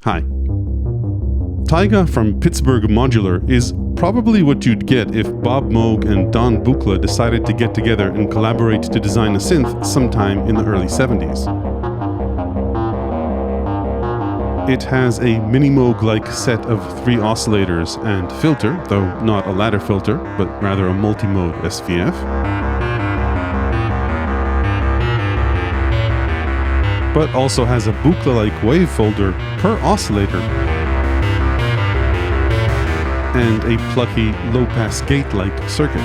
Hi. TAIGA from Pittsburgh Modular is probably what you'd get if Bob Moog and Don Buchla decided to get together and collaborate to design a synth sometime in the early 70s. It has a mini-Moog-like set of 3 oscillators and filter, though not a ladder filter, but rather a multi-mode SVF. But also has a Buchla-like wave folder per oscillator and a plucky low-pass gate-like circuit.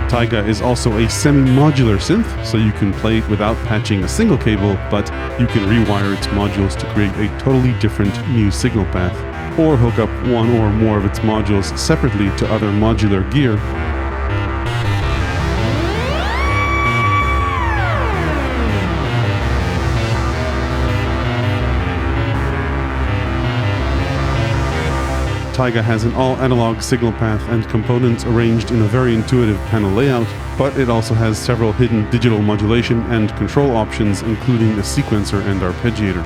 TAIGA is also a semi-modular synth, so you can play it without patching a single cable, but you can rewire its modules to create a totally different new signal path, or hook up one or more of its modules separately to other modular gear. TAIGA has an all-analog signal path and components arranged in a very intuitive panel layout, but it also has several hidden digital modulation and control options, including a sequencer and arpeggiator.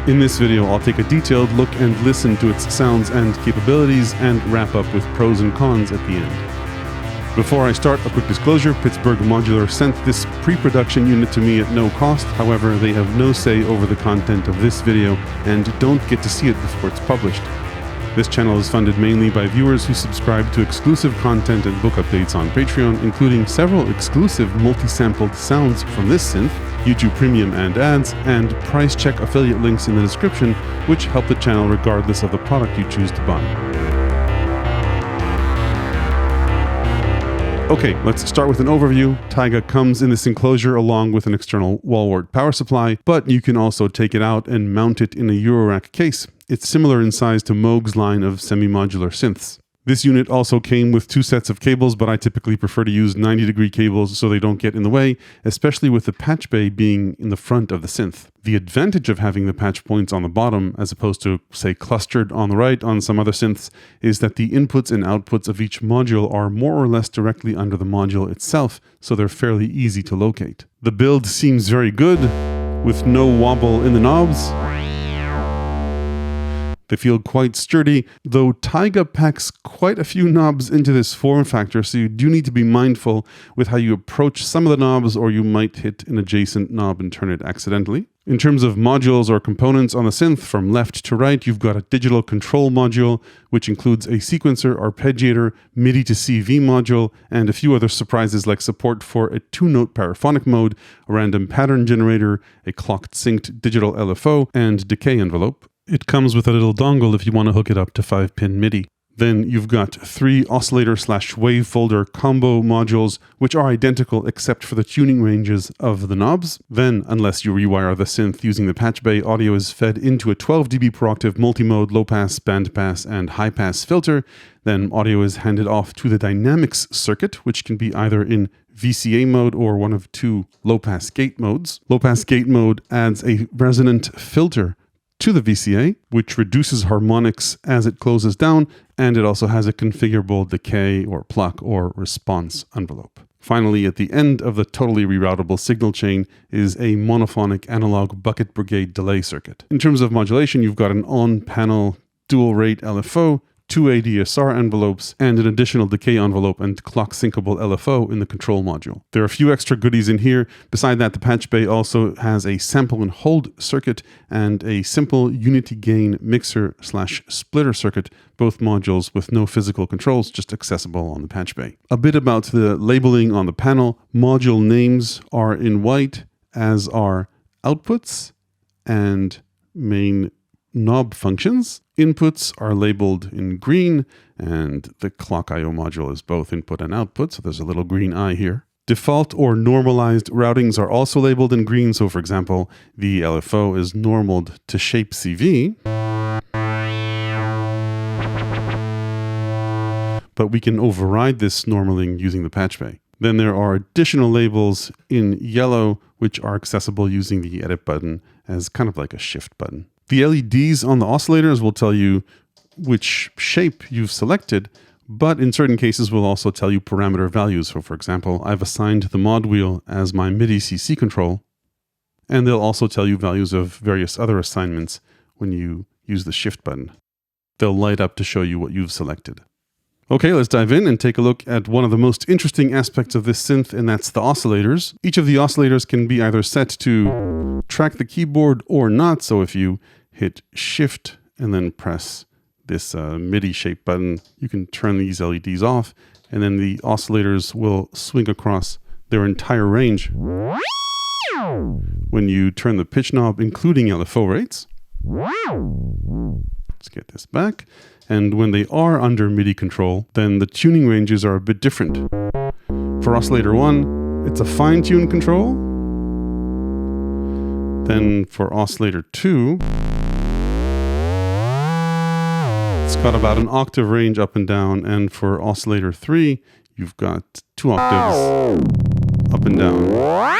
In this video, I'll take a detailed look and listen to its sounds and capabilities, and wrap up with pros and cons at the end. Before I start, a quick disclosure: Pittsburgh Modular sent this pre-production unit to me at no cost. However, they have no say over the content of this video and don't get to see it before it's published. This channel is funded mainly by viewers who subscribe to exclusive content and book updates on Patreon, including several exclusive multi-sampled sounds from this synth, YouTube Premium and ads, and price check affiliate links in the description, which help the channel regardless of the product you choose to buy. Okay, let's start with an overview. TAIGA comes in this enclosure along with an external wall wart power supply, but you can also take it out and mount it in a Eurorack case. It's similar in size to Moog's line of semi-modular synths. This unit also came with 2 sets of cables, but I typically prefer to use 90-degree cables so they don't get in the way, especially with the patch bay being in the front of the synth. The advantage of having the patch points on the bottom, as opposed to, say, clustered on the right on some other synths, is that the inputs and outputs of each module are more or less directly under the module itself, so they're fairly easy to locate. The build seems very good, with no wobble in the knobs. They feel quite sturdy, though TAIGA packs quite a few knobs into this form factor, so you do need to be mindful with how you approach some of the knobs, or you might hit an adjacent knob and turn it accidentally. In terms of modules or components on the synth, from left to right, you've got a digital control module, which includes a sequencer, arpeggiator, MIDI to CV module, and a few other surprises like support for a 2-note paraphonic mode, a random pattern generator, a clocked synced digital LFO, and decay envelope. It comes with a little dongle if you want to hook it up to 5-pin MIDI. Then you've got 3 oscillator/wave folder combo modules, which are identical except for the tuning ranges of the knobs. Then, unless you rewire the synth using the patch bay, audio is fed into a 12 dB per octave multi-mode low-pass, bandpass, and high-pass filter. Then audio is handed off to the dynamics circuit, which can be either in VCA mode or one of 2 low-pass gate modes. Low-pass gate mode adds a resonant filter to the VCA, which reduces harmonics as it closes down, and it also has a configurable decay or pluck or response envelope. Finally, at the end of the totally reroutable signal chain is a monophonic analog bucket brigade delay circuit. In terms of modulation, you've got an on-panel dual rate LFO, 2 ADSR envelopes, and an additional decay envelope and clock syncable LFO in the control module. There are a few extra goodies in here. Beside that, the patch bay also has a sample and hold circuit and a simple unity gain mixer/splitter circuit, both modules with no physical controls, just accessible on the patch bay. A bit about the labeling on the panel. Module names are in white, as are outputs and main knob functions. Inputs are labeled in green, and the clock I/O module is both input and output, so there's a little green eye here. Default or normalized routings are also labeled in green, so for example, the LFO is normaled to shape CV, but we can override this normaling using the patch bay. Then there are additional labels in yellow, which are accessible using the edit button as kind of like a shift button. The LEDs on the oscillators will tell you which shape you've selected, but in certain cases will also tell you parameter values. So for example, I've assigned the mod wheel as my MIDI CC control, And they'll also tell you values of various other assignments when you use the Shift button. They'll light up to show you what you've selected. Okay, let's dive in and take a look at one of the most interesting aspects of this synth, and that's the oscillators. Each of the oscillators can be either set to track the keyboard or not. So if you hit Shift and then press this MIDI shape button, you can turn these LEDs off, and then the oscillators will swing across their entire range. When you turn the pitch knob, including LFO rates, let's get this back. And when they are under MIDI control, then the tuning ranges are a bit different. For oscillator 1, it's a fine-tune control. Then for oscillator 2, it's got about an octave range up and down. And for oscillator 3, you've got 2 octaves up and down.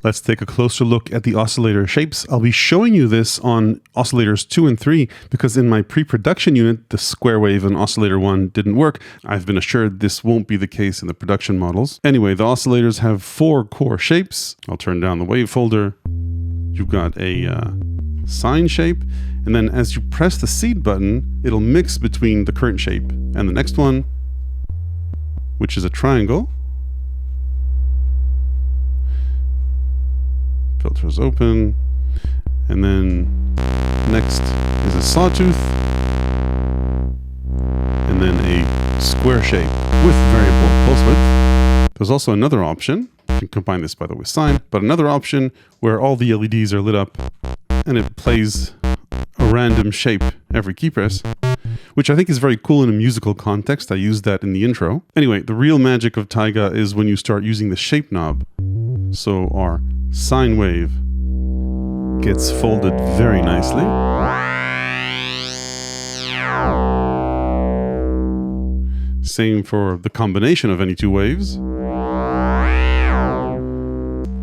Let's take a closer look at the oscillator shapes. I'll be showing you this on oscillators 2 and 3 because in my pre-production unit, the square wave on oscillator 1 didn't work. I've been assured this won't be the case in the production models. Anyway, the oscillators have 4 core shapes. I'll turn down the wave folder. You've got a sine shape, and then as you press the seed button, it'll mix between the current shape and the next one, which is a triangle. Filters open, and then next is a sawtooth, and then a square shape with variable pulse width. There's also another option, you can combine this by the way with sine, but another option where all the LEDs are lit up and it plays a random shape every key press, which I think is very cool in a musical context. I used that in the intro. Anyway, the real magic of TAIGA is when you start using the shape knob. So our sine wave gets folded very nicely. Same for the combination of any 2 waves.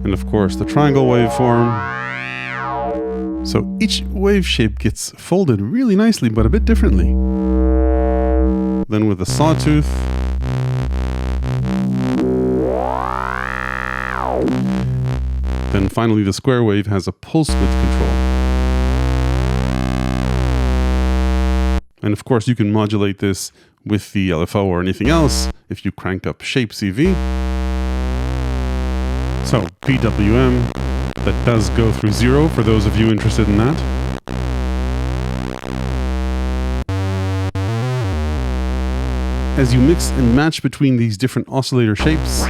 And of course the triangle waveform. So each wave shape gets folded really nicely, but a bit differently. Then with the sawtooth, then finally the square wave has a pulse width control. And of course you can modulate this with the LFO or anything else if you crank up shape CV. So PWM, that does go through 0 for those of you interested in that. As you mix and match between these different oscillator shapes,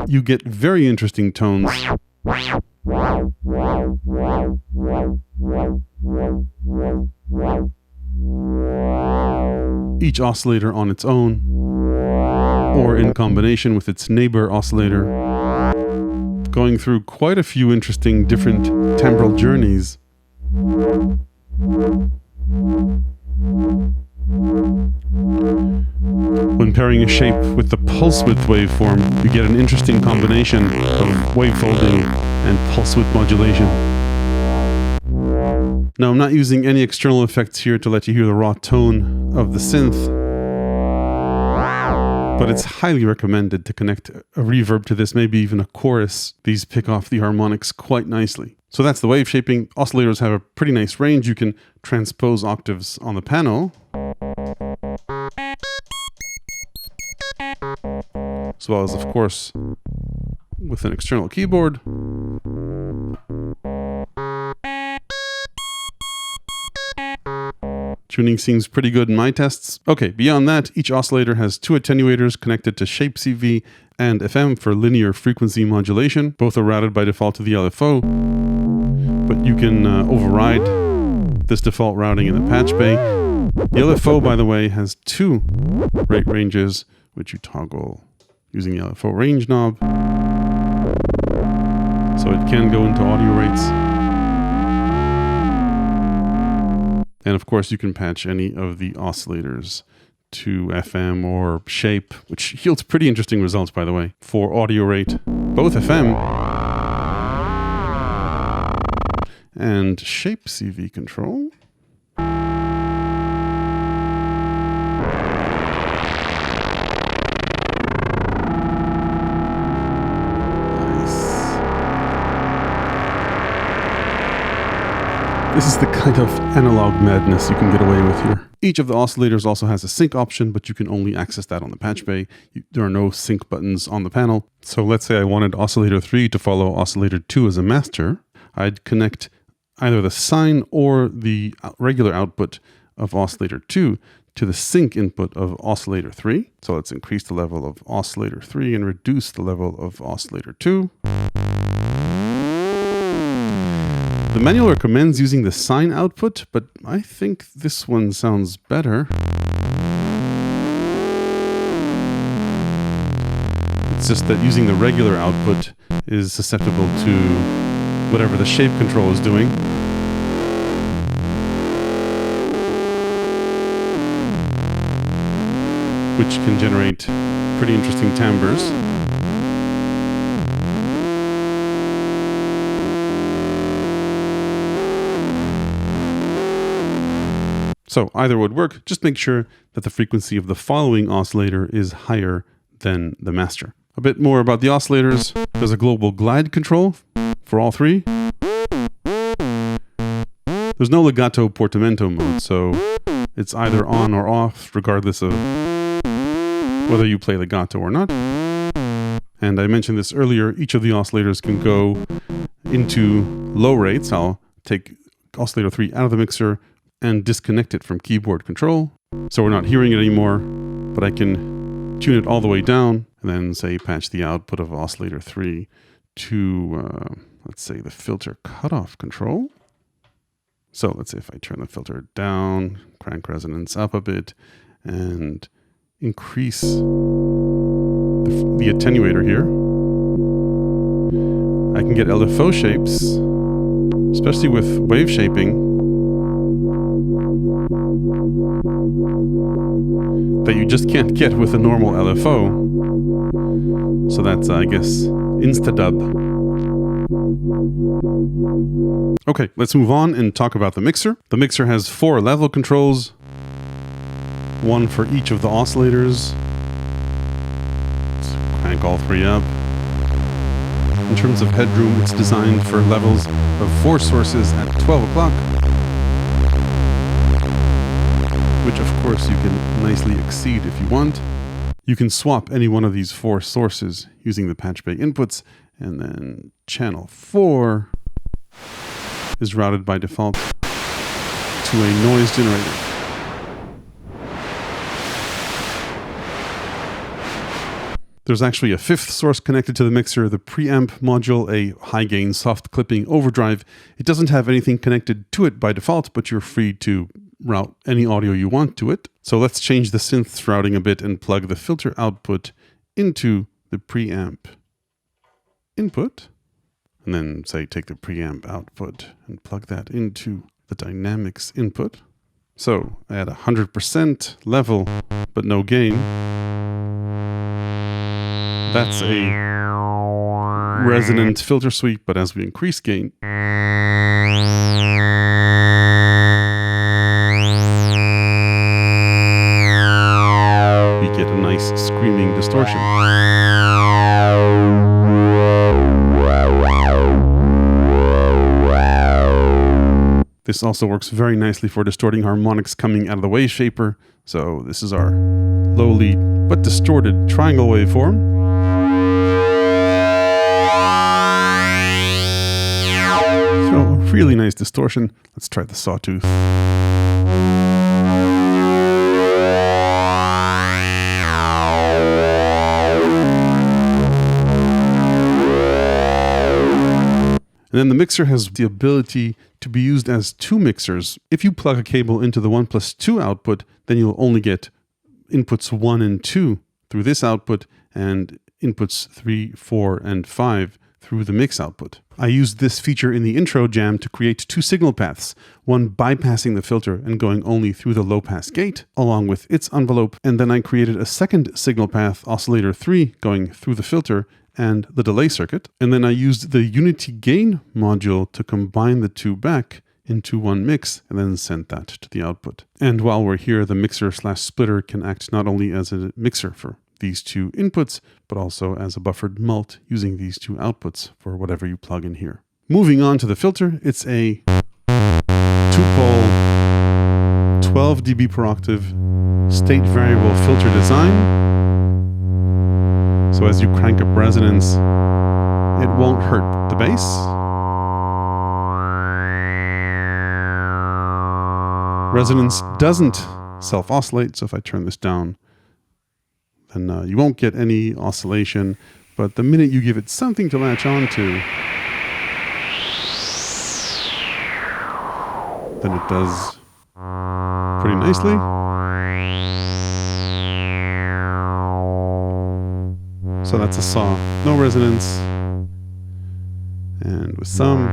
you get very interesting tones. Each oscillator on its own, or in combination with its neighbor oscillator, going through quite a few interesting different timbral journeys. When pairing a shape with the pulse width waveform, you get an interesting combination of wave folding and pulse width modulation. Now, I'm not using any external effects here to let you hear the raw tone of the synth, but it's highly recommended to connect a reverb to this, maybe even a chorus. These pick off the harmonics quite nicely. So that's the wave shaping. Oscillators have a pretty nice range. You can transpose octaves on the panel, as well as, of course, with an external keyboard. Tuning seems pretty good in my tests. Okay, beyond that, each oscillator has 2 attenuators connected to shape CV and FM for linear frequency modulation. Both are routed by default to the LFO, but you can override this default routing in the patch bay. The LFO, by the way, has 2 rate ranges, which you toggle using the LFO range knob. So it can go into audio rates. And of course, you can patch any of the oscillators to FM or shape, which yields pretty interesting results, by the way, for audio rate, both FM and shape CV control. This is the kind of analog madness you can get away with here. Each of the oscillators also has a sync option, but you can only access that on the patch bay. There are no sync buttons on the panel. So let's say I wanted oscillator 3 to follow oscillator 2 as a master. I'd connect either the sine or the regular output of oscillator 2 to the sync input of oscillator 3. So let's increase the level of oscillator 3 and reduce the level of oscillator 2. The manual recommends using the sine output, but I think this one sounds better. It's just that using the regular output is susceptible to whatever the shape control is doing. Which can generate pretty interesting timbres. So either would work, just make sure that the frequency of the following oscillator is higher than the master. A bit more about the oscillators. There's a global glide control for all three. There's no legato portamento mode, so it's either on or off regardless of whether you play legato or not. And I mentioned this earlier, each of the oscillators can go into low rates. I'll take oscillator 3 out of the mixer and disconnect it from keyboard control. So we're not hearing it anymore, but I can tune it all the way down and then say patch the output of oscillator 3 to, let's say, the filter cutoff control. So let's say if I turn the filter down, crank resonance up a bit, and increase the attenuator here, I can get LFO shapes, especially with wave shaping, that you just can't get with a normal LFO. So that's, I guess, Instadub. Okay, let's move on and talk about the mixer. The mixer has 4 level controls, one for each of the oscillators. Let's crank all 3 up. In terms of headroom, it's designed for levels of 4 sources at 12 o'clock, which of course you can nicely exceed if you want. You can swap any one of these 4 sources using the patch bay inputs, and then channel 4 is routed by default to a noise generator. There's actually a 5th source connected to the mixer, the Preamp module, a high-gain soft clipping overdrive. It doesn't have anything connected to it by default, but you're free to route any audio you want to it. So let's change the synths routing a bit and plug the filter output into the Preamp input. And then say take the Preamp output and plug that into the dynamics input. So at 100% level, but no gain. That's a resonant filter sweep, but as we increase gain, we get a nice screaming distortion. This also works very nicely for distorting harmonics coming out of the wave shaper. So this is our low lead but distorted triangle waveform. So a really nice distortion. Let's try the sawtooth. And then the mixer has the ability to be used as 2 mixers. If you plug a cable into the 1+2 output, then you'll only get inputs 1 and 2 through this output and inputs 3, 4, and 5 through the mix output. I used this feature in the intro jam to create 2 signal paths, one bypassing the filter and going only through the low-pass gate, along with its envelope, and then I created a second signal path, oscillator 3, going through the filter and the delay circuit, and then I used the unity gain module to combine the 2 back into one mix and then sent that to the output. And while we're here, the mixer/splitter can act not only as a mixer for these 2 inputs, but also as a buffered mult using these 2 outputs for whatever you plug in here. Moving on to the filter, it's a 2-pole, 12 dB per octave, state variable filter design. So as you crank up resonance, it won't hurt the bass. Resonance doesn't self-oscillate, so if I turn this down, then you won't get any oscillation. But the minute you give it something to latch on to, then it does pretty nicely. So that's a saw, no resonance, and with some,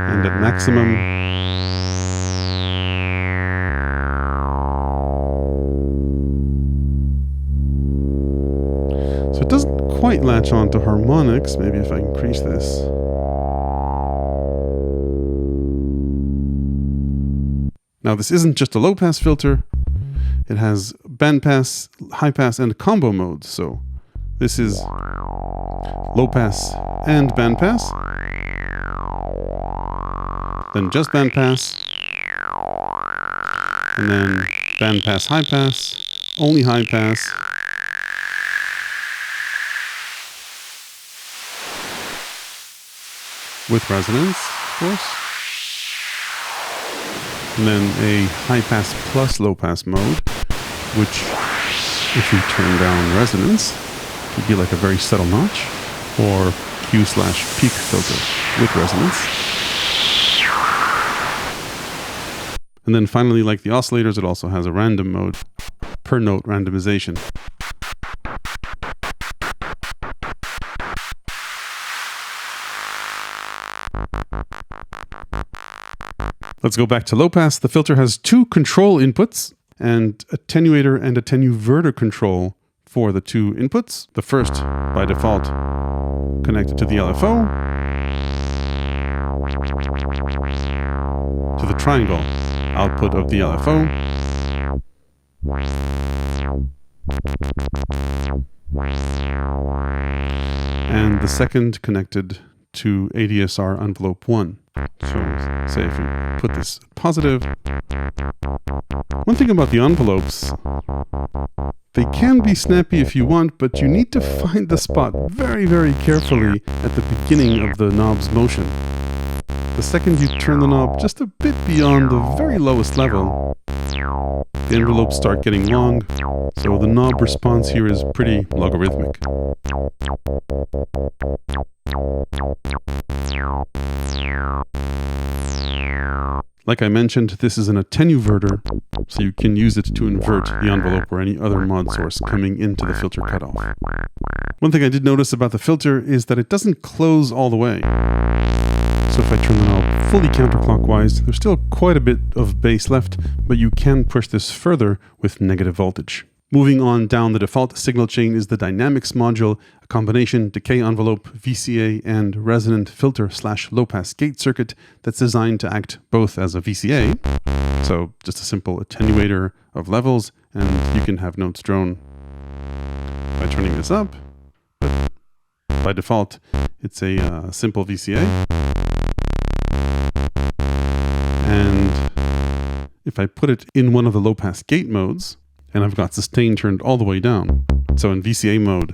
and at maximum. So it doesn't quite latch on to harmonics. Maybe if I increase this. Now this isn't just a low pass filter. It has band pass, high pass, and combo modes. So this is low pass and band pass. Then just band pass. And then band pass, high pass, only high pass. With resonance, of course. And then a high pass plus low pass mode, which, if you turn down resonance, would be like a very subtle notch, or Q/peak filter with resonance. And then finally, like the oscillators, it also has a random mode, per note randomization. Let's go back to low pass. The filter has two control inputs and attenuator and attenuverter control for the two inputs. The first, by default, connected to the LFO, to the triangle output of the LFO, and the second connected to ADSR envelope 1. So say if we put this positive. One thing about the envelopes, they can be snappy if you want, but you need to find the spot very, very carefully at the beginning of the knob's motion. The second you turn the knob just a bit beyond the very lowest level, the envelopes start getting long, so the knob response here is pretty logarithmic. Like I mentioned, this is an attenuverter, so you can use it to invert the envelope or any other mod source coming into the filter cutoff. One thing I did notice about the filter is that it doesn't close all the way. So if I turn the knob fully counterclockwise, there's still quite a bit of bass left, but you can push this further with negative voltage. Moving on down the default signal chain is the Dynamics module, a combination decay envelope, VCA, and resonant filter/low pass gate circuit that's designed to act both as a VCA, so just a simple attenuator of levels, and you can have notes drone by turning this up. But by default, it's a simple VCA. And if I put it in one of the low pass gate modes, and I've got sustain turned all the way down. So in VCA mode,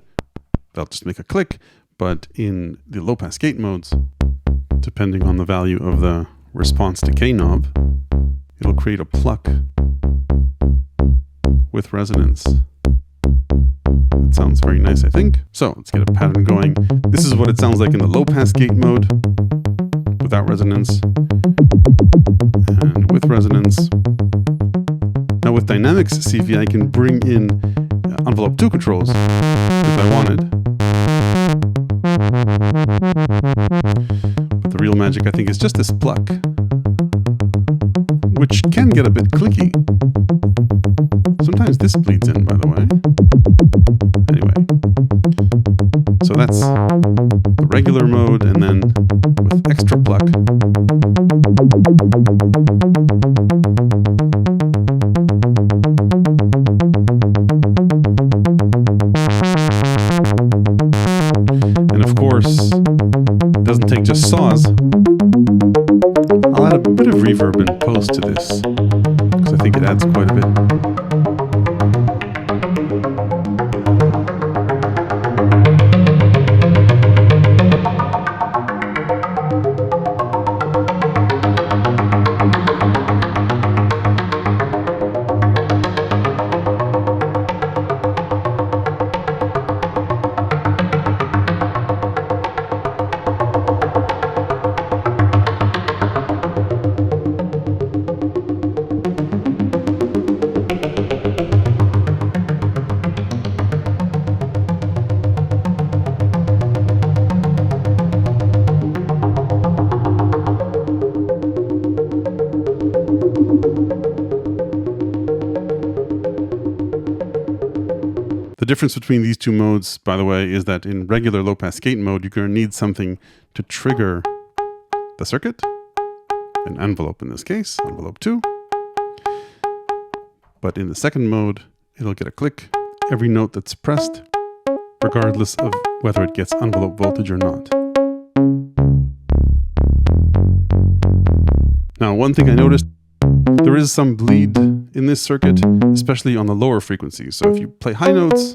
they'll just make a click, but in the low pass gate modes, depending on the value of the response decay knob, it'll create a pluck with resonance. That sounds very nice, I think. So let's get a pattern going. This is what it sounds like in the low pass gate mode, without resonance, and with resonance. Now with Dynamics CV, I can bring in envelope 2 controls if I wanted. But the real magic, I think, is just this pluck, which can get a bit clicky. Sometimes this bleeds in, by the way. Anyway, so that's the regular mode, and then with extra pluck. And of course, difference between these two modes, by the way, is that in regular low-pass gate mode, you're going to need something to trigger the circuit, an envelope in this case, envelope 2. But in the second mode, it'll get a click every note that's pressed, regardless of whether it gets envelope voltage or not. Now, one thing I noticed, there is some bleed in this circuit, especially on the lower frequencies. So if you play high notes,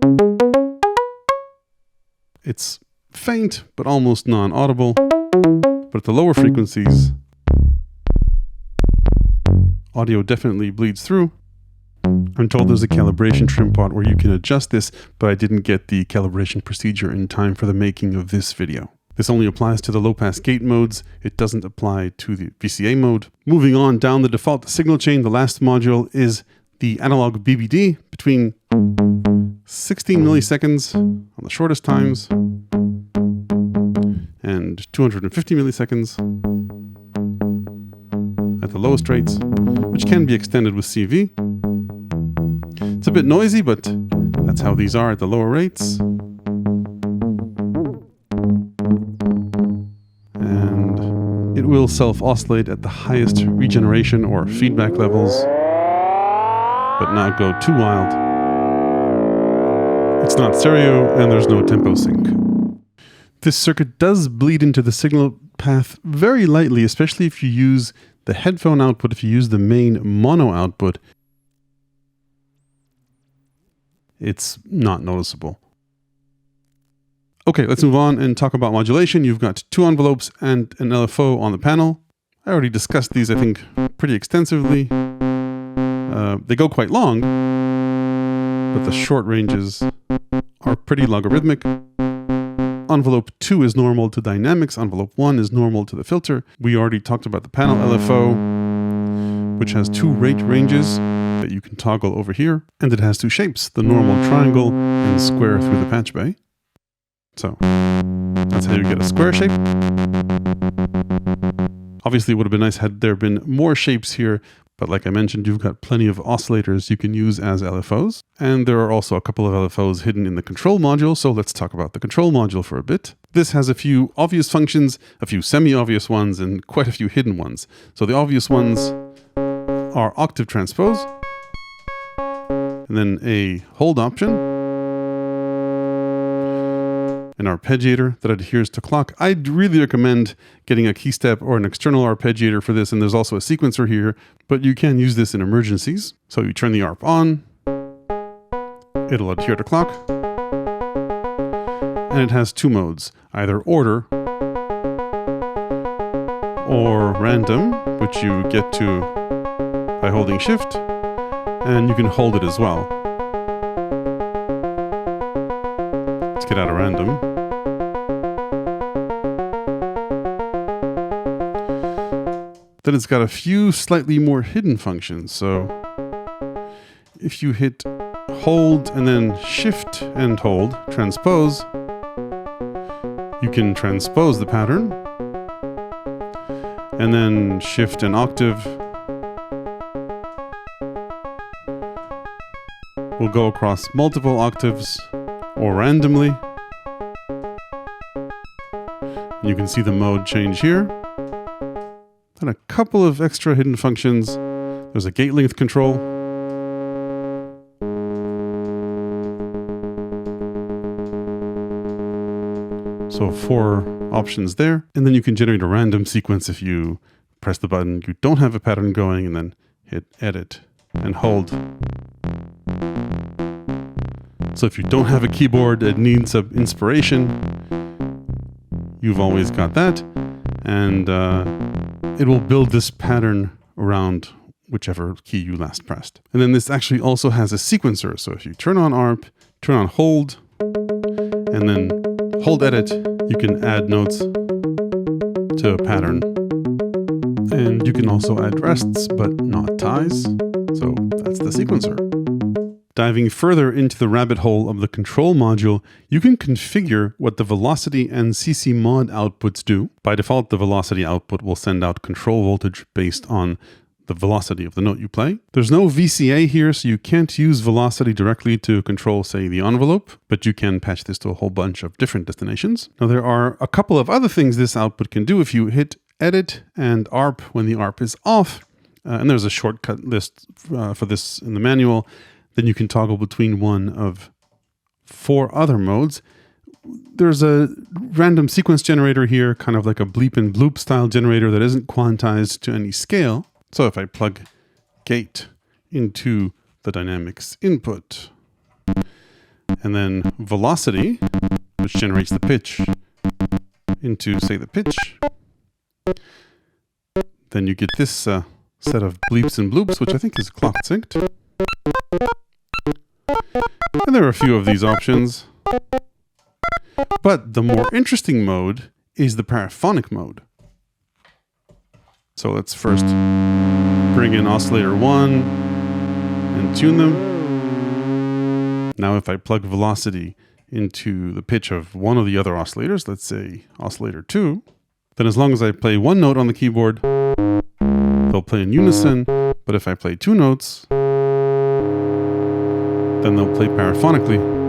it's faint, but almost non-audible. But at the lower frequencies, audio definitely bleeds through. I'm told there's a calibration trim pot where you can adjust this, but I didn't get the calibration procedure in time for the making of this video. This only applies to the low-pass gate modes. It doesn't apply to the VCA mode. Moving on down the default signal chain, the last module is the analog BBD between 16 milliseconds on the shortest times and 250 milliseconds at the lowest rates, which can be extended with CV. It's a bit noisy, but that's how these are at the lower rates. And it will self-oscillate at the highest regeneration or feedback levels, but not go too wild. It's not stereo and there's no tempo sync. This circuit does bleed into the signal path very lightly, especially if you use the headphone output. If you use the main mono output, it's not noticeable. Okay, let's move on and talk about modulation. You've got 2 envelopes and an LFO on the panel. I already discussed these, I think, pretty extensively. They go quite long, but the short ranges are pretty logarithmic. Envelope 2 is normal to dynamics. Envelope 1 is normal to the filter. We already talked about the panel LFO, which has 2 rate ranges that you can toggle over here. And it has 2 shapes, the normal triangle and square through the patch bay. So that's how you get a square shape. Obviously, it would have been nice had there been more shapes here, but like I mentioned, you've got plenty of oscillators you can use as LFOs. And there are also a couple of LFOs hidden in the control module, so let's talk about the control module for a bit. This has a few obvious functions, a few semi-obvious ones, and quite a few hidden ones. So the obvious ones are octave transpose, and then a hold option, an arpeggiator that adheres to clock. I'd really recommend getting a key step or an external arpeggiator for this, and there's also a sequencer here, but you can use this in emergencies. So you turn the ARP on, it'll adhere to clock, and it has 2 modes, either order or random, which you get to by holding shift, and you can hold it as well. Let's get out of random. Then it's got a few slightly more hidden functions. So if you hit hold and then shift and hold, transpose, you can transpose the pattern. And then shift an octave will go across multiple octaves or randomly. You can see the mode change here. And a couple of extra hidden functions. There's a gate length control. So 4 options there. And then you can generate a random sequence if you press the button, you don't have a pattern going, and then hit edit and hold. So if you don't have a keyboard that needs some inspiration, you've always got that. And it will build this pattern around whichever key you last pressed. And then this actually also has a sequencer. So if you turn on ARP, turn on hold, and then hold edit, you can add notes to a pattern. And you can also add rests, but not ties. So that's the sequencer. Diving further into the rabbit hole of the control module, you can configure what the velocity and CC mod outputs do. By default, the velocity output will send out control voltage based on the the velocity of the note you play. There's no VCA here, so you can't use velocity directly to control, say, the envelope, but you can patch this to a whole bunch of different destinations. Now, there are a couple of other things this output can do. If you hit Edit and ARP when the ARP is off, and there's a shortcut list for this in the manual, then you can toggle between one of 4 other modes. There's a random sequence generator here, kind of like a bleep and bloop style generator that isn't quantized to any scale. So if I plug gate into the dynamics input, and then velocity, which generates the pitch, into, say, the pitch, then you get this set of bleeps and bloops, which I think is clock synced. And there are a few of these options. But the more interesting mode is the paraphonic mode. So let's first bring in oscillator 1 and tune them. Now if I plug velocity into the pitch of one of the other oscillators, let's say oscillator 2, then as long as I play one note on the keyboard, they'll play in unison. But if I play 2 notes, then they'll play paraphonically.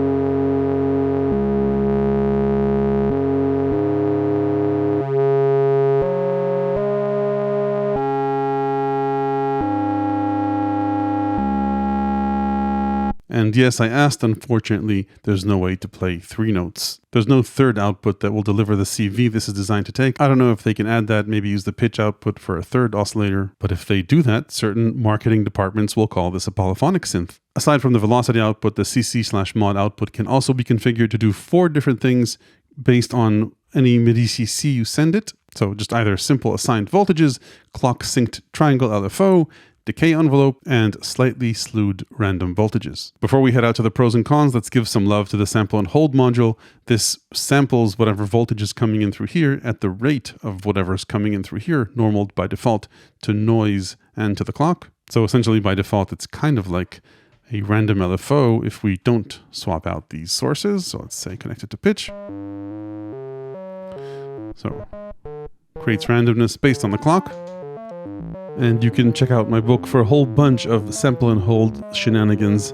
And yes, I asked, unfortunately, there's no way to play 3 notes. There's no third output that will deliver the CV this is designed to take. I don't know if they can add that, maybe use the pitch output for a third oscillator. But if they do that, certain marketing departments will call this a polyphonic synth. Aside from the velocity output, the CC/mod output can also be configured to do 4 different things based on any MIDI CC you send it. So just either simple assigned voltages, clock synced triangle LFO, decay envelope, and slightly slewed random voltages. Before we head out to the pros and cons, let's give some love to the sample and hold module. This samples whatever voltage is coming in through here at the rate of whatever's coming in through here, normaled by default to noise and to the clock. So essentially by default, it's kind of like a random LFO if we don't swap out these sources. So let's say connected to pitch. So creates randomness based on the clock. And you can check out my book for a whole bunch of sample and hold shenanigans.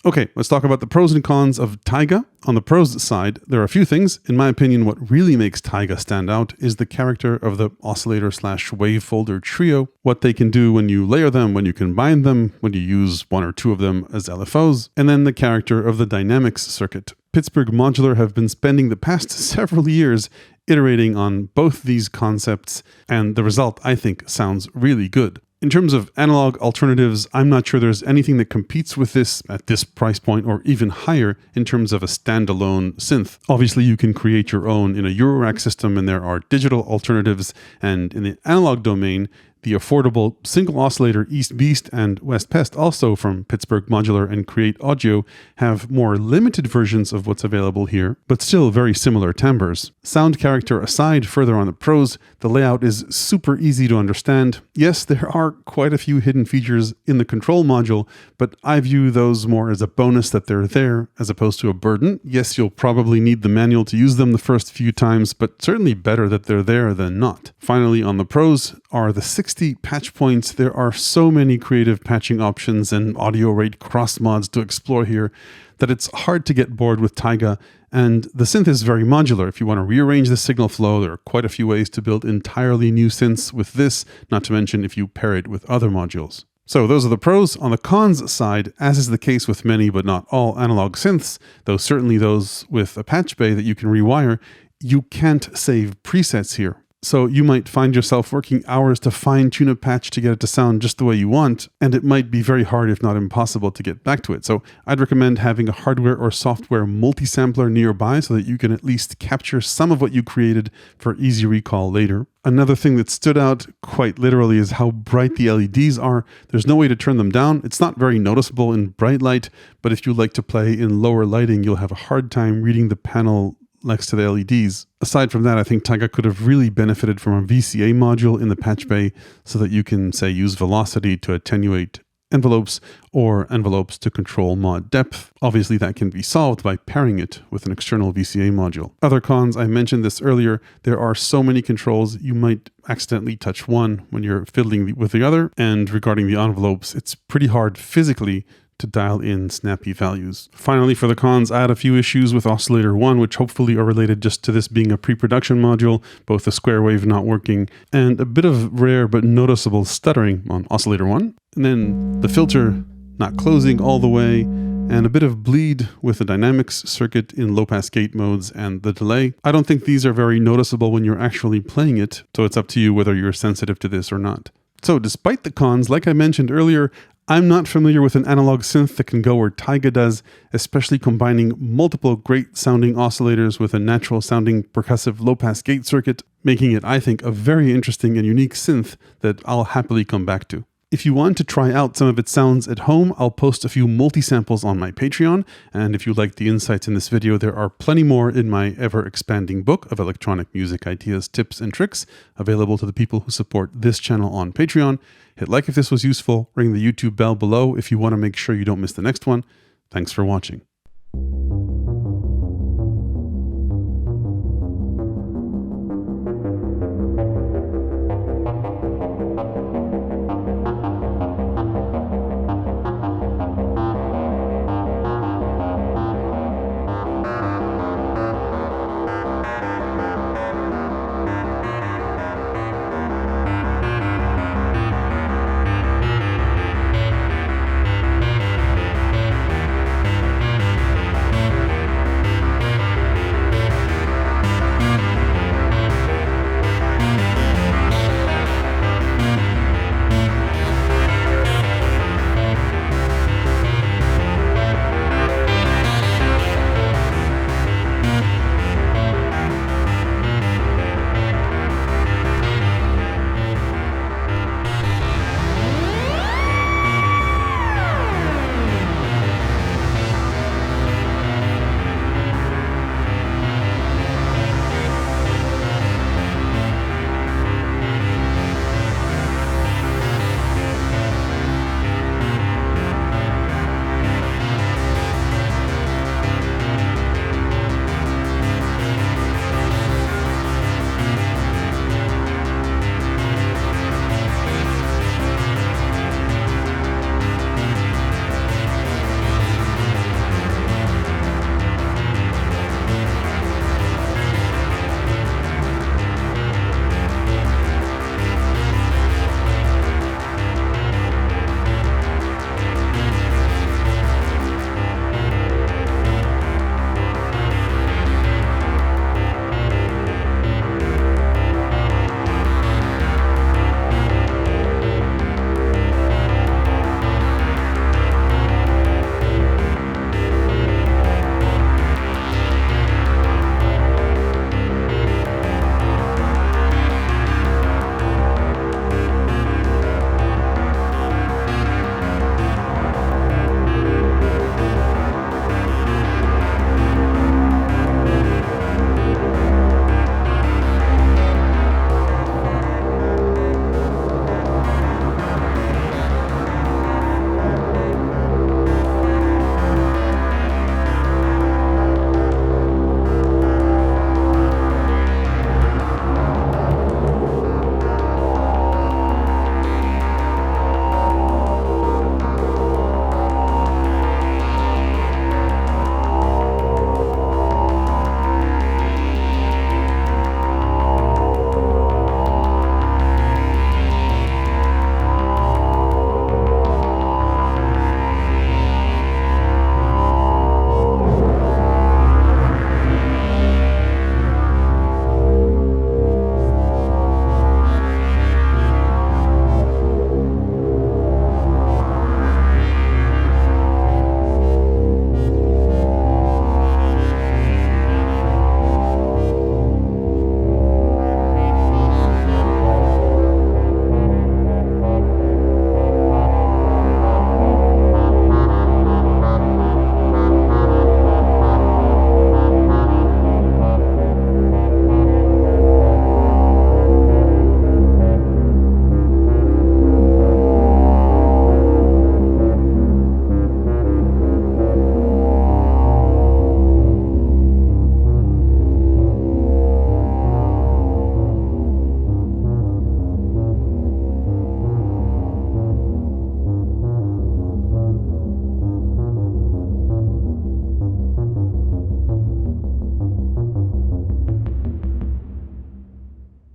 Okay, let's talk about the pros and cons of TAIGA. On the pros side, there are a few things. In my opinion, what really makes TAIGA stand out is the character of the oscillator/wave folder trio, what they can do when you layer them, when you combine them, when you use 1 or 2 of them as LFOs, and then the character of the dynamics circuit. Pittsburgh Modular have been spending the past several years iterating on both these concepts, and the result, I think, sounds really good. In terms of analog alternatives, I'm not sure there's anything that competes with this at this price point or even higher in terms of a standalone synth. Obviously, you can create your own in a Eurorack system, and there are digital alternatives, and in the analog domain, the affordable single oscillator East Beast and West Pest, also from Pittsburgh Modular and Create Audio, have more limited versions of what's available here, but still very similar timbres. Sound character aside, further on the pros, the layout is super easy to understand. Yes, there are quite a few hidden features in the control module, but I view those more as a bonus that they're there as opposed to a burden. Yes, you'll probably need the manual to use them the first few times, but certainly better that they're there than not. Finally, on the pros are the 60 patch points. There are so many creative patching options and audio rate cross mods to explore here that it's hard to get bored with TAIGA, and the synth is very modular. If you want to rearrange the signal flow, there are quite a few ways to build entirely new synths with this, not to mention if you pair it with other modules. So those are the pros. On the cons side, as is the case with many but not all analog synths, though certainly those with a patch bay that you can rewire, you can't save presets here. So you might find yourself working hours to fine-tune a patch to get it to sound just the way you want, and it might be very hard, if not impossible, to get back to it. So I'd recommend having a hardware or software multi-sampler nearby so that you can at least capture some of what you created for easy recall later. Another thing that stood out quite literally is how bright the LEDs are. There's no way to turn them down. It's not very noticeable in bright light, but if you like to play in lower lighting, you'll have a hard time reading the panel next to the LEDs. Aside from that, I think TAIGA could have really benefited from a VCA module in the patch bay so that you can, say, use velocity to attenuate envelopes or envelopes to control mod depth. Obviously, that can be solved by pairing it with an external VCA module. Other cons, I mentioned this earlier, there are so many controls, you might accidentally touch one when you're fiddling with the other. And regarding the envelopes, it's pretty hard physically to dial in snappy values. Finally, for the cons, I had a few issues with Oscillator 1, which hopefully are related just to this being a pre-production module, both the square wave not working, and a bit of rare but noticeable stuttering on Oscillator 1. And then the filter not closing all the way, and a bit of bleed with the dynamics circuit in low-pass gate modes and the delay. I don't think these are very noticeable when you're actually playing it, so it's up to you whether you're sensitive to this or not. So despite the cons, like I mentioned earlier, I'm not familiar with an analog synth that can go where TAIGA does, especially combining multiple great sounding oscillators with a natural sounding percussive low-pass gate circuit, making it, I think, a very interesting and unique synth that I'll happily come back to. If you want to try out some of its sounds at home, I'll post a few multi-samples on my Patreon, and if you like the insights in this video, there are plenty more in my ever-expanding book of electronic music ideas, tips, and tricks, available to the people who support this channel on Patreon. Hit like if this was useful, ring the YouTube bell below if you want to make sure you don't miss the next one. Thanks for watching.